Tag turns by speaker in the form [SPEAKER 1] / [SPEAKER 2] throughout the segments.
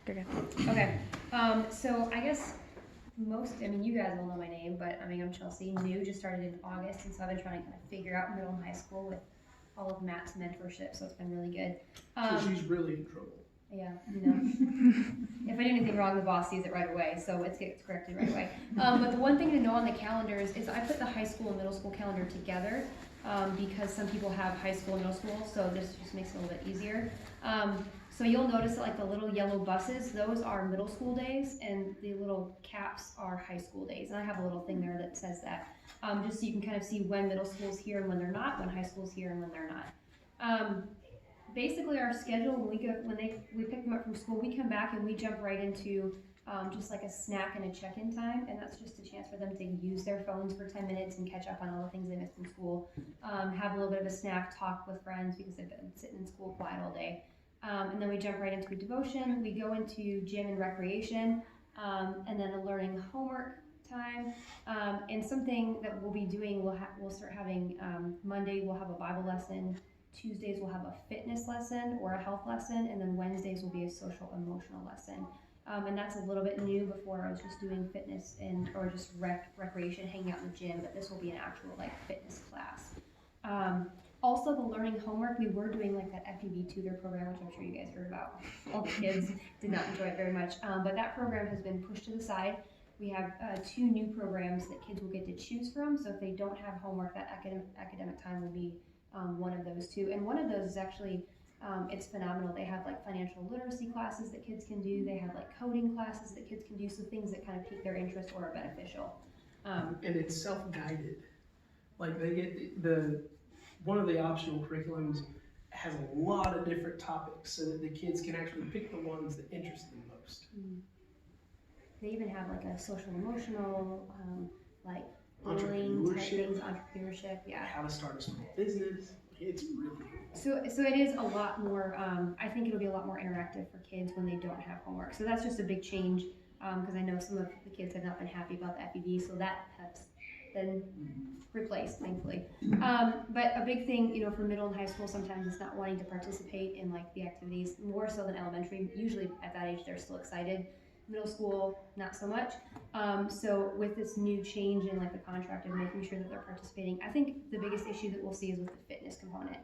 [SPEAKER 1] You're good.
[SPEAKER 2] Okay. So I guess you guys all know my name, but I'm Chelsea. New, just started in August, and so I've been trying to kind of figure out middle and high school with all of Matt's mentorship, so it's been really good.
[SPEAKER 3] So she's really in trouble.
[SPEAKER 2] Yeah, if I do anything wrong, the boss sees it right away, so it gets corrected right away. But the one thing to know on the calendars is I put the high school and middle school calendar together because some people have high school and middle school, so this just makes it a little bit easier. So you'll notice that like the little yellow buses, those are middle school days, and the little caps are high school days. And I have a little thing there that says that, just so you can kind of see when middle school's here and when they're not, when high school's here and when they're not. Basically our schedule, when we pick them up from school, we come back and we jump right into just like a snack and a check-in time, and that's just a chance for them to use their phones for 10 minutes and catch up on all the things they missed in school, have a little bit of a snack, talk with friends because they've been sitting in school quiet all day, and then we jump right into a devotion. We go into gym and recreation, and then a learning homework time, and something that we'll be doing, we'll start having Monday we'll have a Bible lesson, Tuesdays we'll have a fitness lesson or a health lesson, and then Wednesdays will be a social emotional lesson. And that's a little bit new. Before I was just doing fitness or just recreation, hanging out in the gym, but this will be an actual like fitness class. Also the learning homework, we were doing like that FEB tutor program, which I'm sure you guys heard about. All the kids did not enjoy it very much, but that program has been pushed to the side. We have 2 new programs that kids will get to choose from, so if they don't have homework, that academic time will be one of those 2, and one of those is actually, it's phenomenal. They have like financial literacy classes that kids can do, they have like coding classes that kids can do, so things that kind of pique their interest or are beneficial.
[SPEAKER 3] And it's self-guided. Like they get one of the optional curriculums has a lot of different topics so that the kids can actually pick the ones that interest them most.
[SPEAKER 2] They even have like a social emotional, like bullying type things, entrepreneurship, yeah.
[SPEAKER 3] How to start a small business. It's really
[SPEAKER 2] So
[SPEAKER 3] cool.
[SPEAKER 2] it is a lot more, I think it'll be a lot more interactive for kids when they don't have homework. So that's just a big change, because I know some of the kids have not been happy about the FEB, so that has been replaced, thankfully. But a big thing, for middle and high school sometimes is not wanting to participate in like the activities, more so than elementary. Usually at that age they're still excited. Middle school, not so much. So with this new change in like the contract of making sure that they're participating, I think the biggest issue that we'll see is with the fitness component.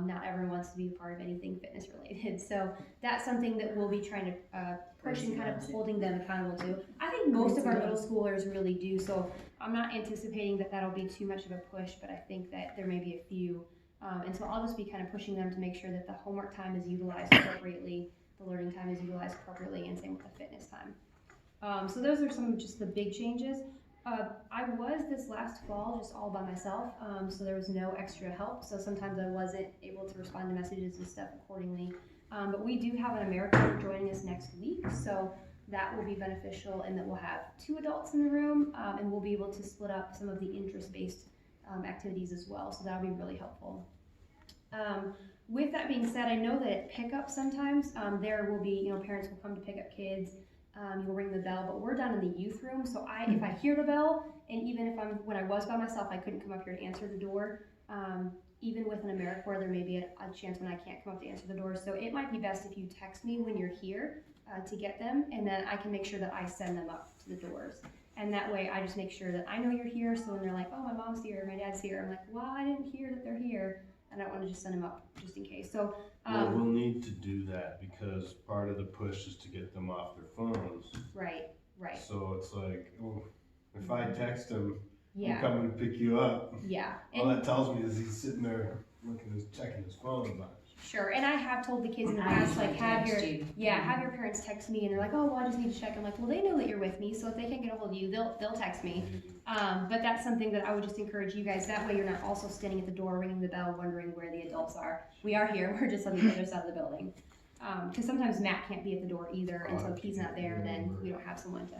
[SPEAKER 2] Not everyone wants to be a part of anything fitness related. So that's something that we'll be trying to push and kind of holding them accountable to. I think most of our middle schoolers really do, so I'm not anticipating that that'll be too much of a push, but I think that there may be a few. And so I'll just be kind of pushing them to make sure that the homework time is utilized appropriately, the learning time is utilized appropriately, and same with the fitness time. So those are some of just the big changes. I was this last fall just all by myself, so there was no extra help, so sometimes I wasn't able to respond to messages and stuff accordingly. But we do have an American joining us next week, so that will be beneficial in that we'll have 2 adults in the room, and we'll be able to split up some of the interest-based activities as well, so that'll be really helpful. With that being said, I know that at pickup sometimes there will be, parents will come to pick up kids. You'll ring the bell, but we're down in the youth room, so if I hear the bell, and even if when I was by myself, I couldn't come up here to answer the door. Even with an AmeriCorps, there may be a chance when I can't come up to answer the door, so it might be best if you text me when you're here to get them, and then I can make sure that I send them up to the doors. And that way, I just make sure that I know you're here, so when they're like, oh, my mom's here, my dad's here, I'm like, well, I didn't hear that they're here. I don't want to just send them up just in case. So
[SPEAKER 4] well, we'll need to do that because part of the push is to get them off their phones.
[SPEAKER 2] Right.
[SPEAKER 4] So it's like, if I text him,
[SPEAKER 2] yeah,
[SPEAKER 4] I'm coming to pick you up.
[SPEAKER 2] Yeah.
[SPEAKER 4] All that tells me is he's sitting there checking his phone a bunch.
[SPEAKER 2] Sure, and I have told the kids in the past, like, have your parents text me, and they're like, oh, well, I just need to check. I'm like, well, they know that you're with me, so if they can't get a hold of you, they'll text me. But that's something that I would just encourage you guys. That way, you're not also standing at the door, ringing the bell, wondering where the adults are. We are here. We're just on the other side of the building. Because sometimes Matt can't be at the door either, and so if he's not there, then we don't have someone to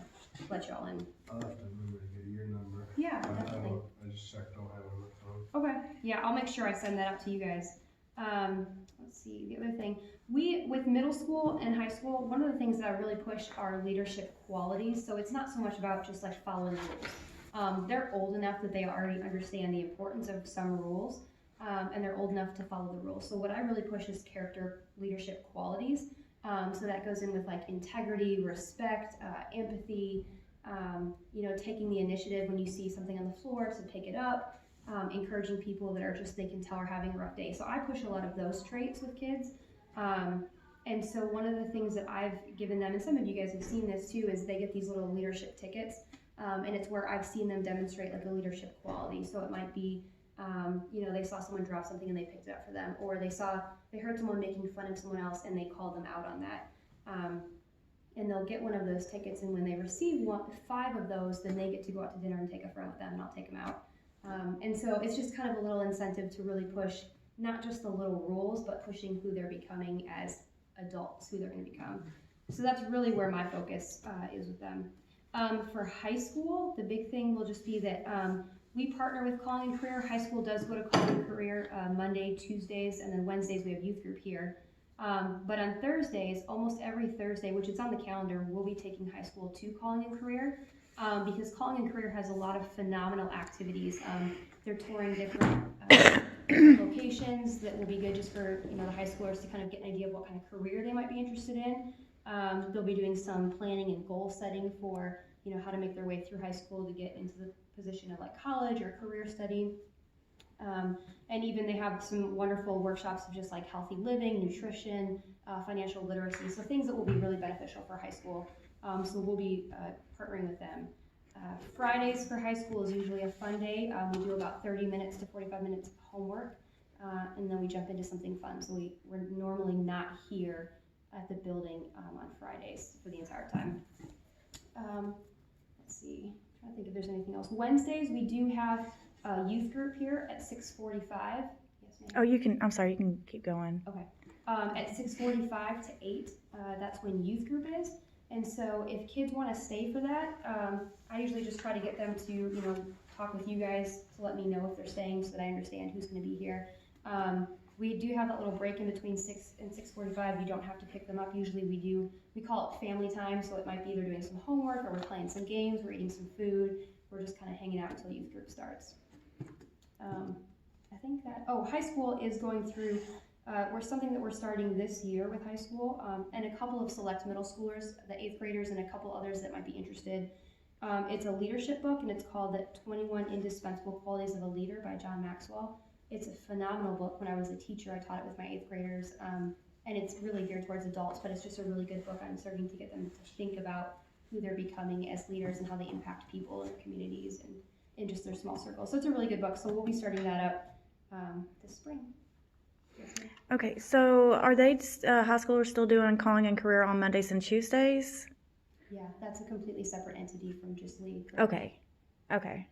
[SPEAKER 2] let y'all in.
[SPEAKER 4] I'll have to remember to get your number.
[SPEAKER 2] Yeah, definitely.
[SPEAKER 4] I just checked, don't have it on my phone.
[SPEAKER 2] Okay, yeah, I'll make sure I send that out to you guys. Let's see, the other thing, with middle school and high school, one of the things that I really push are leadership qualities. So it's not so much about just like following rules. They're old enough that they already understand the importance of some rules, and they're old enough to follow the rules. So what I really push is character leadership qualities. So that goes in with like integrity, respect, empathy, taking the initiative when you see something on the floor to pick it up, encouraging people that are just, they can tell are having a rough day. So I push a lot of those traits with kids. And so one of the things that I've given them, and some of you guys have seen this too, is they get these little leadership tickets. And it's where I've seen them demonstrate like a leadership quality. So it might be, they saw someone drop something and they picked it up for them, or they heard someone making fun of someone else and they called them out on that. And they'll get one of those tickets, and when they receive 5 of those, then they get to go out to dinner and take a friend with them, and I'll take them out. And so it's just kind of a little incentive to really push not just the little rules, but pushing who they're becoming as adults, who they're going to become. So that's really where my focus is with them. For high school, the big thing will just be that we partner with Calling and Career. High school does go to Calling and Career Monday, Tuesdays, and then Wednesdays we have youth group here. But on Thursdays, almost every Thursday, which is on the calendar, we'll be taking high school to Calling and Career because Calling and Career has a lot of phenomenal activities. They're touring different locations that will be good just for the high schoolers to kind of get an idea of what kind of career they might be interested in. They'll be doing some planning and goal setting for how to make their way through high school to get into the position of like college or career study. And even they have some wonderful workshops of just like healthy living, nutrition, financial literacy, so things that will be really beneficial for high school. So we'll be partnering with them. Fridays for high school is usually a fun day. We do about 30 minutes to 45 minutes of homework, and then we jump into something fun. So we're normally not here at the building on Fridays for the entire time. Let's see, I'm trying to think if there's anything else. Wednesdays we do have a youth group here at 6:45. Yes, ma'am.
[SPEAKER 1] Oh, I'm sorry, you can keep going.
[SPEAKER 2] Okay. At 6:45 to 8, that's when youth group is. And so if kids want to stay for that, I usually just try to get them to, talk with you guys to let me know if they're staying so that I understand who's going to be here. We do have that little break in between 6 and 6:45. You don't have to pick them up. Usually we call it family time, so it might be they're doing some homework or we're playing some games, we're eating some food, we're just kind of hanging out until youth group starts. I think high school is going through, something that we're starting this year with high school, and a couple of select middle schoolers, the 8th graders and a couple others that might be interested. It's a leadership book, and it's called The 21 Indispensable Qualities of a Leader by John Maxwell. It's a phenomenal book. When I was a teacher, I taught it with my 8th graders, and it's really geared towards adults, but it's just a really good book on starting to get them to think about who they're becoming as leaders and how they impact people in their communities and in just their small circles. So it's a really good book, so we'll be starting that up this spring. Yes, ma'am.
[SPEAKER 1] Okay, so are they high schoolers still doing Calling and Career on Mondays and Tuesdays?
[SPEAKER 2] Yeah, that's a completely separate entity from just Lead.
[SPEAKER 1] Okay.
[SPEAKER 3] Yeah.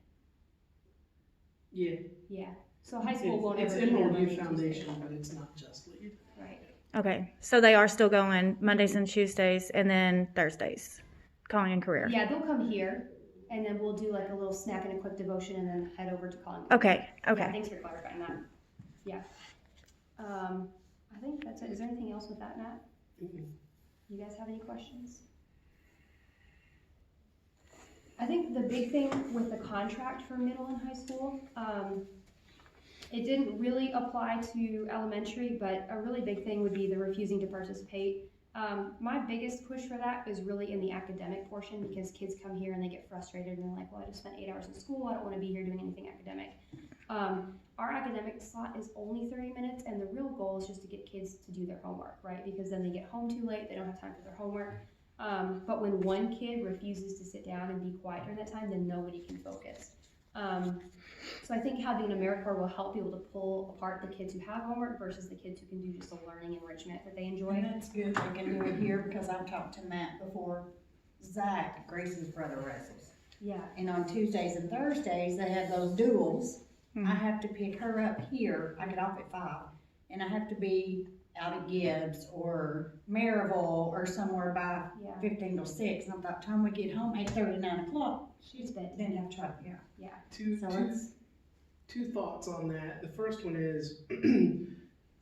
[SPEAKER 2] Yeah, so high school won't
[SPEAKER 3] It's
[SPEAKER 2] ever be
[SPEAKER 3] Emerald
[SPEAKER 2] Monday,
[SPEAKER 3] Youth
[SPEAKER 2] Tuesday.
[SPEAKER 3] Foundation, but it's not just Lead.
[SPEAKER 2] Right.
[SPEAKER 1] Okay, so they are still going Mondays and Tuesdays and then Thursdays, Calling and Career.
[SPEAKER 2] Yeah, they'll come here, and then we'll do like a little snack and a quick devotion, and then head over to Calling.
[SPEAKER 1] Okay.
[SPEAKER 2] Yeah, thanks for clarifying that. Yeah. I think that's it. Is there anything else with that, Matt?
[SPEAKER 3] Mm-hmm.
[SPEAKER 2] You guys have any questions? I think the big thing with the contract for middle and high school, it didn't really apply to elementary, but a really big thing would be the refusing to participate. My biggest push for that is really in the academic portion, because kids come here and they get frustrated and they're like, well, I just spent 8 hours in school, I don't want to be here doing anything academic. Our academic slot is only 30 minutes, and the real goal is just to get kids to do their homework, right? Because then they get home too late, they don't have time for their homework. But when one kid refuses to sit down and be quiet during that time, then nobody can focus. So I think having an AmeriCorps will help be able to pull apart the kids who have homework versus the kids who can do just the learning enrichment that they enjoy.
[SPEAKER 5] And that's good, they can do it here, because I've talked to Matt before. Zach, Grace's brother, wrestles.
[SPEAKER 2] Yeah,
[SPEAKER 5] And on Tuesdays and Thursdays, they have those duels.
[SPEAKER 1] Mhm.
[SPEAKER 5] I have to pick her up here, I get off at 5, and I have to be out at Gibbs or Maryville or somewhere by
[SPEAKER 2] yeah,
[SPEAKER 5] 15 to 6. And by the time we get home, 8:30, 9 o'clock,
[SPEAKER 2] she's been,
[SPEAKER 5] then have trouble, yeah.
[SPEAKER 2] yeah,
[SPEAKER 5] So it's,
[SPEAKER 3] Two thoughts on that. The first one is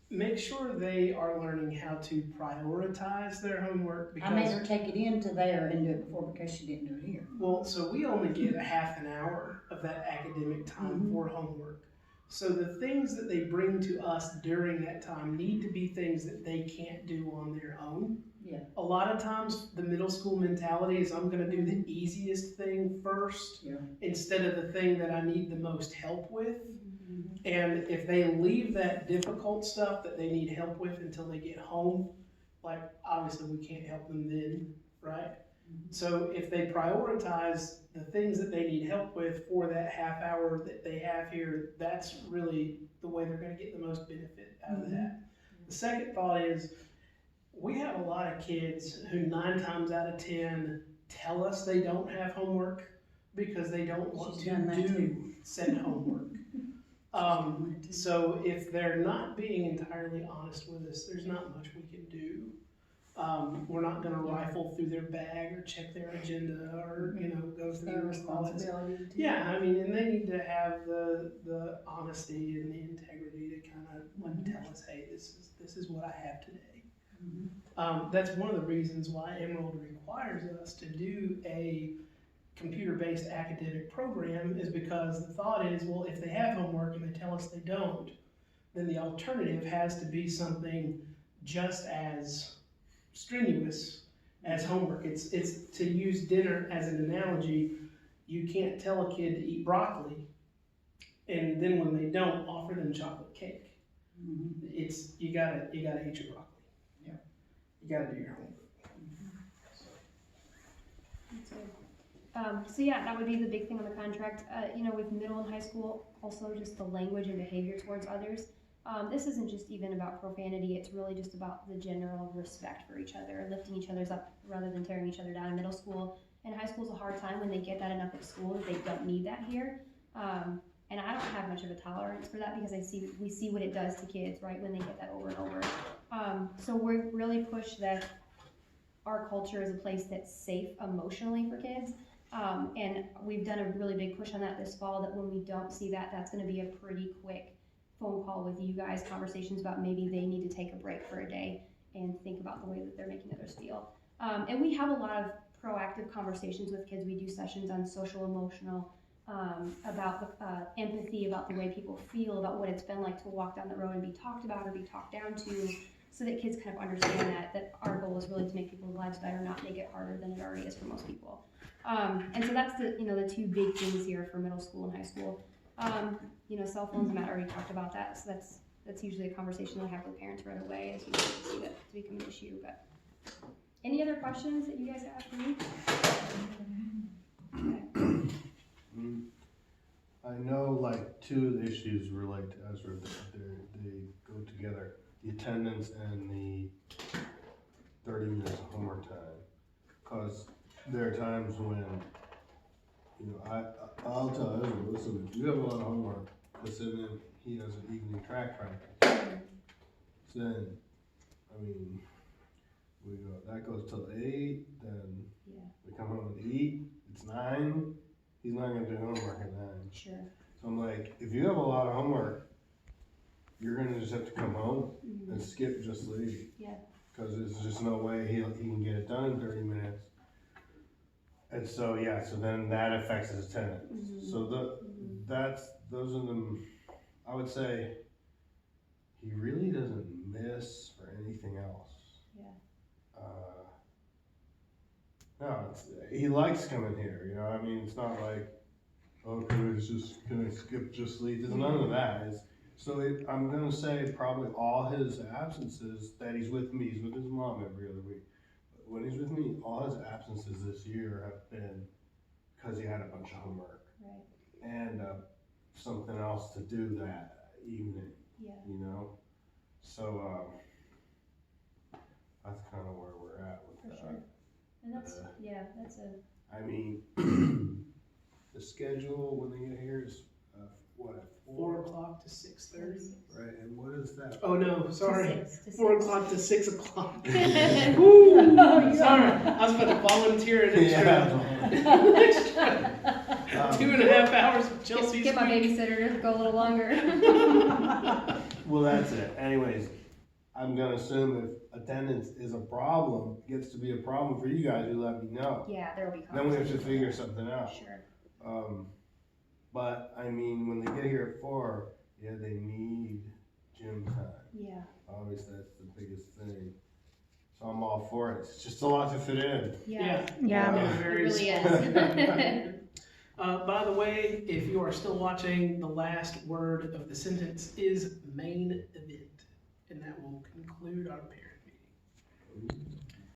[SPEAKER 3] make sure they are learning how to prioritize their homework,
[SPEAKER 5] I made
[SPEAKER 3] because,
[SPEAKER 5] her take it into there and do it before, because she didn't do it here.
[SPEAKER 3] well, so we only get a half an hour of that academic time
[SPEAKER 5] Mhm.
[SPEAKER 3] for homework. So the things that they bring to us during that time need to be things that they can't do on their own.
[SPEAKER 5] Yeah.
[SPEAKER 3] A lot of times the middle school mentality is I'm gonna do the easiest thing first
[SPEAKER 5] Yeah.
[SPEAKER 3] instead of the thing that I need the most help with. And if they leave that difficult stuff that they need help with until they get home, like obviously we can't help them then, right? So if they prioritize the things that they need help with for that half hour that they have here, that's really the way they're gonna get the most benefit out of that. The second thought is, we have a lot of kids who 9 times out of 10 tell us they don't have homework because they don't want
[SPEAKER 5] She's
[SPEAKER 3] to
[SPEAKER 5] done that
[SPEAKER 3] do
[SPEAKER 5] too.
[SPEAKER 3] said homework. So if they're not being entirely honest with us, there's not much we can do. We're not gonna rifle through their bag or check their agenda or, go
[SPEAKER 5] It's their
[SPEAKER 3] through all that stuff.
[SPEAKER 5] responsibility to.
[SPEAKER 3] Yeah, I mean, and they need to have the honesty and the integrity to kind of tell us, hey, this is what I have today. That's one of the reasons why Emerald requires us to do a computer-based academic program, is because the thought is, well, if they have homework and they tell us they don't, then the alternative has to be something just as strenuous as homework. It's to use dinner as an analogy. You can't tell a kid to eat broccoli and then when they don't, offer them chocolate cake. It's you gotta eat your broccoli.
[SPEAKER 5] Yeah.
[SPEAKER 3] You gotta do your homework.
[SPEAKER 2] That's good. So yeah, that would be the big thing on the contract. With middle and high school, also just the language and behavior towards others. This isn't just even about profanity, it's really just about the general respect for each other, lifting each other's up rather than tearing each other down in middle school. And high school's a hard time when they get that enough at school that they don't need that here. And I don't have much of a tolerance for that because we see what it does to kids, right, when they get that over and over. So we really push that our culture is a place that's safe emotionally for kids. And we've done a really big push on that this fall, that when we don't see that, that's gonna be a pretty quick phone call with you guys, conversations about maybe they need to take a break for a day and think about the way that they're making others feel. And we have a lot of proactive conversations with kids. We do sessions on social emotional, about empathy, about the way people feel, about what it's been like to walk down the road and be talked about or be talked down to, so that kids kind of understand that our goal is really to make people's lives better, not make it harder than it already is for most people. And so that's the two big things here for middle school and high school. Cell phones, Matt already talked about that, so that's usually a conversation that I have with parents right away as you see that to become an issue. But any other questions that you guys have for me? Okay.
[SPEAKER 4] I know like 2 of the issues relate to Ezra, they go together, the attendance and the 30 minutes of homework time. Cause there are times when, I'll tell Ezra, listen, if you have a lot of homework, listen, and he has an evening track practice. Then, that goes till 8, then
[SPEAKER 2] Yeah.
[SPEAKER 4] we come home and eat, it's 9, he's not gonna do homework at 9.
[SPEAKER 2] Sure.
[SPEAKER 4] So I'm like, if you have a lot of homework, you're gonna just have to come home and skip just leave.
[SPEAKER 2] Yeah.
[SPEAKER 4] Cause there's just no way he can get it done in 30 minutes. And so, so then that affects his attendance. So those are the, I would say, he really doesn't miss for anything else.
[SPEAKER 2] Yeah.
[SPEAKER 4] No, he likes coming here, it's not like, can I skip just leave? There's none of that. I'm gonna say probably all his absences that he's with me, he's with his mom every other week. But when he's with me, all his absences this year have been because he had a bunch of homework.
[SPEAKER 2] Right.
[SPEAKER 4] And something else to do that evening,
[SPEAKER 2] Yeah.
[SPEAKER 4] So that's kind of where we're at with
[SPEAKER 2] For
[SPEAKER 4] that.
[SPEAKER 2] sure. And that's
[SPEAKER 4] The schedule when they get here is, what,
[SPEAKER 3] 4 o'clock to 6:30.
[SPEAKER 4] Right, and what is that?
[SPEAKER 3] Oh no, sorry.
[SPEAKER 2] to
[SPEAKER 3] 4
[SPEAKER 2] 6.
[SPEAKER 3] o'clock to 6 o'clock. Woo! Sorry, I was about to volunteer an extra 2.5 hours of Chelsea's
[SPEAKER 2] Get my
[SPEAKER 3] week.
[SPEAKER 2] babysitter to go a little longer.
[SPEAKER 4] Well, that's it. Anyways, I'm gonna assume if attendance is a problem, gets to be a problem for you guys, you let me know.
[SPEAKER 2] Yeah, there will be
[SPEAKER 4] Then we have to
[SPEAKER 2] conversations.
[SPEAKER 4] figure something out.
[SPEAKER 2] Sure.
[SPEAKER 4] But when they get here at 4, yeah, they need gym time.
[SPEAKER 2] Yeah.
[SPEAKER 4] Obviously, that's the biggest thing. So I'm all for it. It's just a lot to fit in.
[SPEAKER 2] Yeah.
[SPEAKER 1] Yeah.
[SPEAKER 3] It
[SPEAKER 2] It
[SPEAKER 3] varies.
[SPEAKER 2] really is.
[SPEAKER 3] By the way, if you are still watching, the last word of the sentence is main event, and that will conclude our parent meeting.